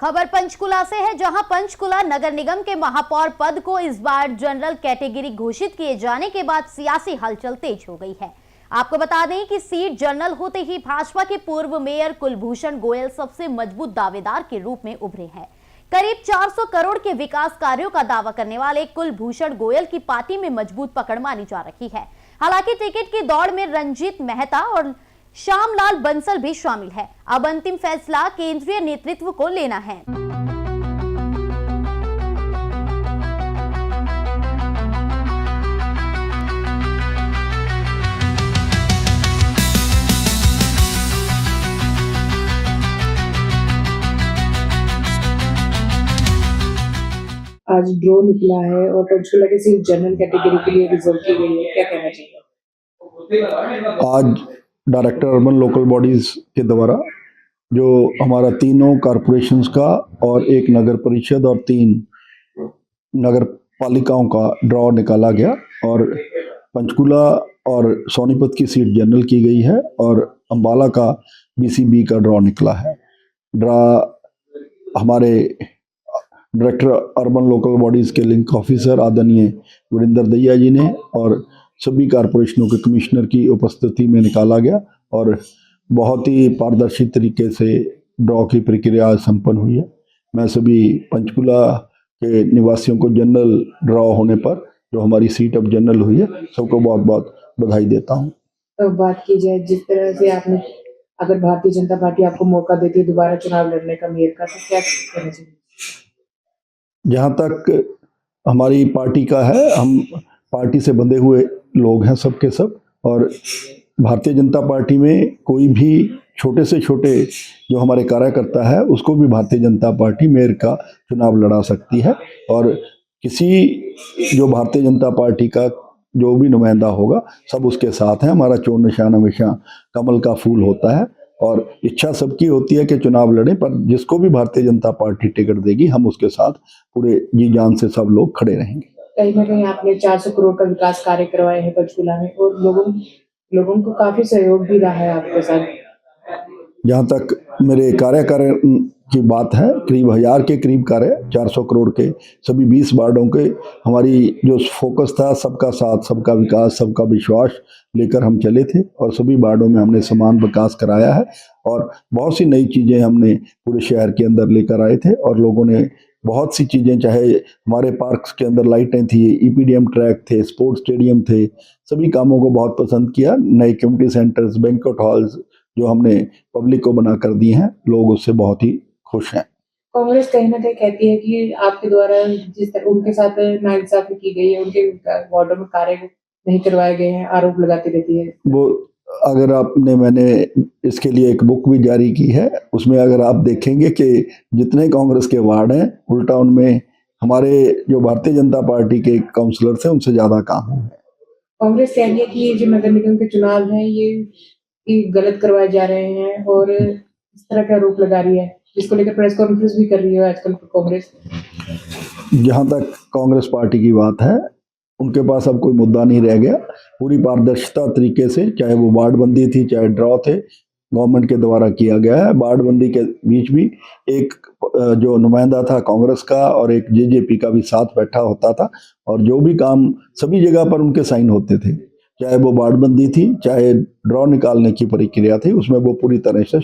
खबर पंचकुला से है, जहां पंचकुला नगर निगम के महापौर पद को इस बार जनरल कैटेगरी घोषित किए जाने के बाद सियासी हलचल तेज हो गई है। आपको बता दें कि सीट जनरल होते ही भाजपा के पूर्व मेयर कुलभूषण गोयल सबसे मजबूत दावेदार के रूप में उभरे हैं। करीब 400 करोड़ के विकास कार्यों का दावा करने वाले कुलभूषण गोयल की पार्टी में मजबूत पकड़ मानी जा रही है। हालांकि टिकट की दौड़ में रंजीत मेहता और श्यामलाल बंसल भी शामिल है। अब अंतिम फैसला केंद्रीय नेतृत्व को लेना है। आज ड्रॉ निकला है और पंचकुला की सीट जनरल कैटेगरी के लिए रिजर्व की गई है, क्या कहना चाहिए? आज डायरेक्टर अर्बन लोकल बॉडीज के द्वारा जो हमारा तीनों कॉरपोरेशंस का और एक नगर परिषद और 3 नगर पालिकाओं का ड्रॉ निकाला गया और पंचकुला और सोनीपत की सीट जनरल की गई है और अंबाला का बीसीबी का ड्रॉ निकला है। ड्रॉ हमारे डायरेक्टर अर्बन लोकल बॉडीज के लिंक ऑफिसर आदरणीय वीरेंद्र दहिया जी ने और सभी कारपोरेशनों के कमिश्नर की उपस्थिति में निकाला गया और बहुत ही पारदर्शी तरीके से ड्रॉ की प्रक्रिया संपन्न हुई है। मैं सभी पंचकुला के निवासियों को जनरल ड्रॉ होने पर जो हमारी सीट अब जनरल हुई है सबको बहुत बहुत बधाई देता हूँ। तो बात की जाए जिस तरह से आपने, अगर भारतीय जनता पार्टी आपको मौका देती है दोबारा चुनाव लड़ने का मेयर का, तो क्या कहना चाहिए? जहाँ तक हमारी पार्टी का है, हम पार्टी से बंधे हुए लोग हैं सबके सब, और भारतीय जनता पार्टी में कोई भी छोटे से छोटे जो हमारे कार्यकर्ता है उसको भी भारतीय जनता पार्टी मेयर का चुनाव लड़ा सकती है और किसी जो भारतीय जनता पार्टी का जो भी नुमाइंदा होगा सब उसके साथ है। हमारा चोर निशान हमेशा कमल का फूल होता है और इच्छा सबकी होती है कि चुनाव लड़े, पर जिसको भी भारतीय जनता पार्टी टिकट देगी हम उसके साथ पूरे जी जान से सब लोग खड़े रहेंगे। कहीं ना कहीं आपने 400 करोड़ का विकास कार्य करवाए हैं पंचकुला में और लोगों को काफी सहयोग भी रहा है आपके साथ। जहाँ तक मेरे कार्य की बात है, करीब 1000 के करीब कार्य 400 करोड़ के सभी 20 वार्डों के, हमारी जो फोकस था सबका साथ सबका विकास सबका विश्वास लेकर हम चले थे और सभी वार्डों में हमने समान विकास कराया है और बहुत सी नई चीज़ें हमने पूरे शहर के अंदर लेकर आए थे और लोगों ने बहुत सी चीज़ें, चाहे हमारे पार्क्स के अंदर लाइटें थी, ईपीडीएम ट्रैक थे, स्पोर्ट्स स्टेडियम थे, सभी कामों को बहुत पसंद किया। नए कम्युनिटी सेंटर्स, बैंक्वेट हॉल्स जो हमने पब्लिक को बना कर दिए हैं, लोग उससे बहुत ही खुश हैं। कांग्रेस कहीं ना कहीं कहती है कि आपके द्वारा जिस तरह उनके साथ नाइंसाफी की गई है, उनके वार्डों में कार्य नहीं करवाए गए हैं, आरोप लगाती रहती है वो। अगर मैंने इसके लिए एक बुक भी जारी की है, उसमें अगर आप देखेंगे कि जितने कांग्रेस के वार्ड हैं उल्टा उनमें हमारे जो भारतीय जनता पार्टी के काउंसलर्स हैं उनसे ज़्यादा काम है। कांग्रेस कह रही है कि ये जो नगर निगम के चुनाव हैं ये गलत करवाए जा रहे हैं और इस तरह का आरोप लगा रही है, जिसको लेकर प्रेस कॉन्फ्रेंस भी कर रही है आजकल कांग्रेस। जहाँ तक कांग्रेस पार्टी की बात है, उनके पास अब कोई मुद्दा नहीं रह गया। पूरी पारदर्शिता तरीके से, चाहे वो वार्डबंदी थी चाहे ड्रॉ थे, गवर्नमेंट के द्वारा किया गया है। वार्डबंदी के बीच भी एक जो नुमाइंदा था कांग्रेस का और एक जेजेपी का भी साथ बैठा होता था और जो भी काम सभी जगह पर उनके साइन होते थे, चाहे वो वार्डबंदी थी चाहे ड्रॉ निकालने की प्रक्रिया थी, उसमें वो पूरी तरह से